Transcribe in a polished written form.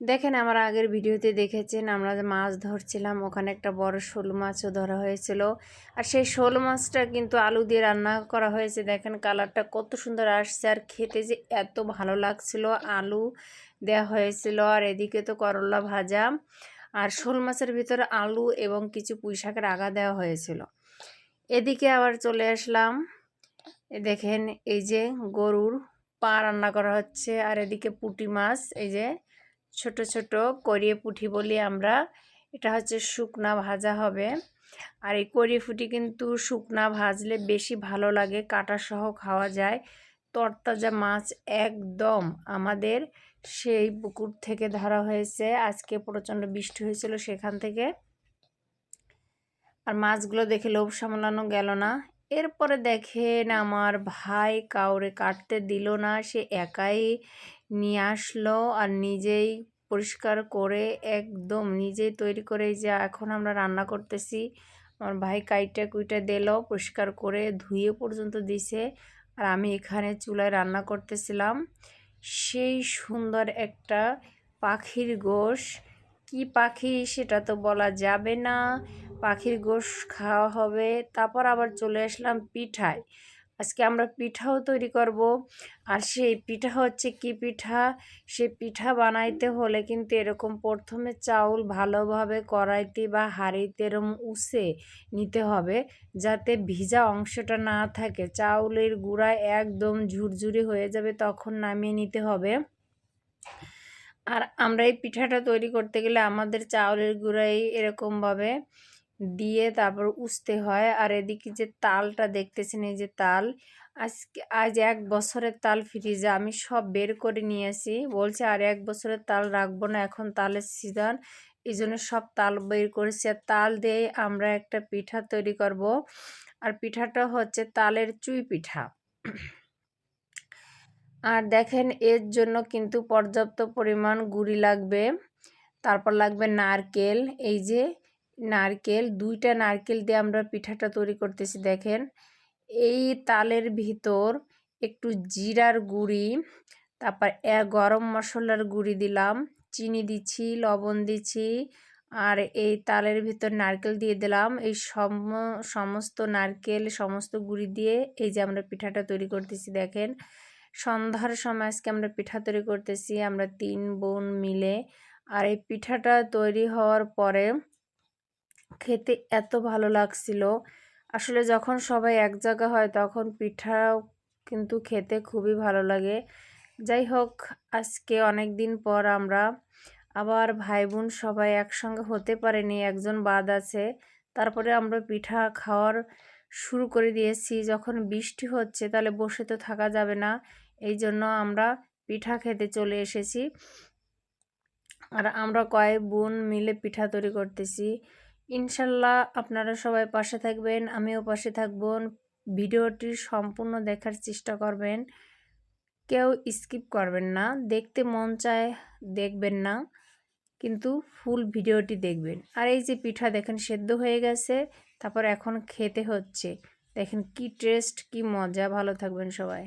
দেখেন আমার আগের ভিডিওতে দেখেছেন আমরা যে মাছ ধরছিলাম, ওখানে একটা বড় শোল মাছও ধরা হয়েছিল। আর সেই শোল মাছটা কিন্তু আলু দিয়ে রান্না করা হয়েছে। দেখেন কালারটা কত সুন্দর আসছে, আর খেতে যে এত ভালো লাগছিল। আলু দেওয়া হয়েছিল, আর এদিকে তো করলা ভাজা, আর শোল মাছের ভিতরে আলু এবং কিছু পুঁই শাকের আগা দেওয়া হয়েছিল। এদিকে আবার চলে আসলাম, দেখেন এই যে গরুর পা রান্না করা হচ্ছে, আর এদিকে পুঁটি মাছ, এই যে ছোট ছোট করিয়ে পুঁটি বলি আমরা, এটা হচ্ছে শুকনা ভাজা হবে। আর এই করিয়ে পুঁটি কিন্তু শুকনা ভাজলে বেশি ভালো লাগে, কাটা সহ খাওয়া যায়। তরতাজা মাছ একদম আমাদের সেই পুকুর থেকে ধরা হয়েছে, আজকে প্রচণ্ড বৃষ্টি হয়েছিল সেখান থেকে। আর মাছগুলো দেখে লোভ সামলানো গেল না। এরপরে দেখেন আমার ভাই কাউরে কাটতে দিল না, সে একাই নিয়ে আসলো আর নিজেই পরিষ্কার করে একদম নিজেই তৈরি করে, যে এখন আমরা রান্না করতেছি। আমার ভাই কাইটা কুইটা দিল, পরিষ্কার করে ধুয়ে পর্যন্ত দিছে। আর আমি এখানে চুলায় রান্না করতেছিলাম। সেই সুন্দর একটা পাখির গোশ, কি পাখি সেটা তো বলা যাবে না, পাখির গোশ খাওয়া হবে। তারপর আবার চলে আসলাম পিঠায়। আজকে আমরা পিঠাও তৈরি করব। আর সেই পিঠা হচ্ছে কি পিঠা, সেই পিঠা বানাইতে হলে কিন্তু এরকম প্রথমে চাউল ভালোভাবে কড়াইতে বা হাঁড়িতে এরকম উষে নিতে হবে, যাতে ভিজা অংশটা না থাকে। চাউলের গুঁড়া একদম ঝুরঝুরি হয়ে যাবে, তখন নামিয়ে নিতে হবে। আর আমরা এই পিঠাটা তৈরি করতে গেলে আমাদের চাউলের গুঁড়াই এরকমভাবে দিয়ে তারপর উছতে হয়। আর এদিকে যে তালটা দেখতেছেন, এই যে তাল, আজ 1 বছরের তাল ফ্রিজে আমি সব বের করে নিয়েছি। বলছে আর 1 বছরের তাল রাখবো না, এখন তালের সিজন, এই জন্য সব তাল বের করেছি। আর তাল দিয়ে আমরা একটা পিঠা তৈরি করব। আর পিঠাটা হচ্ছে তালের চুই পিঠা। আর দেখেন এর জন্য কিন্তু পর্যাপ্ত পরিমাণ গুড়ি লাগবে, তারপর লাগবে নারকেল। এই যে নারকেল, 2টা নারকেল দিয়ে আমরা পিঠাটা তৈরি করতেছি। দেখেন এই তালের ভিতর একটু জিরার গুঁড়ি, তারপর গরম মশলার গুঁড়ি দিলাম, চিনি দিচ্ছি, লবণ দিচ্ছি, আর এই তালের ভিতর নারকেল দিয়ে দিলাম। এই সমস্ত নারকেল সমস্ত গুঁড়ি দিয়ে এই যে আমরা পিঠাটা তৈরি করতেছি। দেখেন সন্ধ্যার সময় আজকে আমরা পিঠা তৈরি করতেছি, আমরা 3 বোন মিলে। আর এই পিঠাটা তৈরি হওয়ার পরে খেতে এত ভালো লাগছিল। আসলে যখন সবাই এক জায়গা হয় তখন পিঠাও কিন্তু খেতে খুবই ভালো লাগে। যাই হোক, আজকে অনেক দিন পর আমরা আবার ভাই বোন সবাই একসঙ্গে হতে পারেনি, একজন বাদ আছে। তারপরে আমরা পিঠা খাওয়ার শুরু করে দিয়েছি। যখন বৃষ্টি হচ্ছে তাহলে বসে তো থাকা যাবে না, এই জন্য আমরা পিঠা খেতে চলে এসেছি। আর আমরা কয়েক বোন মিলে পিঠা তৈরি করতেছি। ইনশাল্লাহ আপনারা সবাই পাশে থাকবেন, আমিও পাশে থাকব। ভিডিওটি সম্পূর্ণ দেখার চেষ্টা করবেন, কেউ স্কিপ করবেন না। দেখতে মন চায় দেখবেন না, কিন্তু ফুল ভিডিওটি দেখবেন। আর এই যে পিঠা দেখেন সেদ্ধ হয়ে গেছে, তারপর এখন খেতে হচ্ছে। দেখেন কি টেস্ট, কি মজা। ভালো থাকবেন সবাই।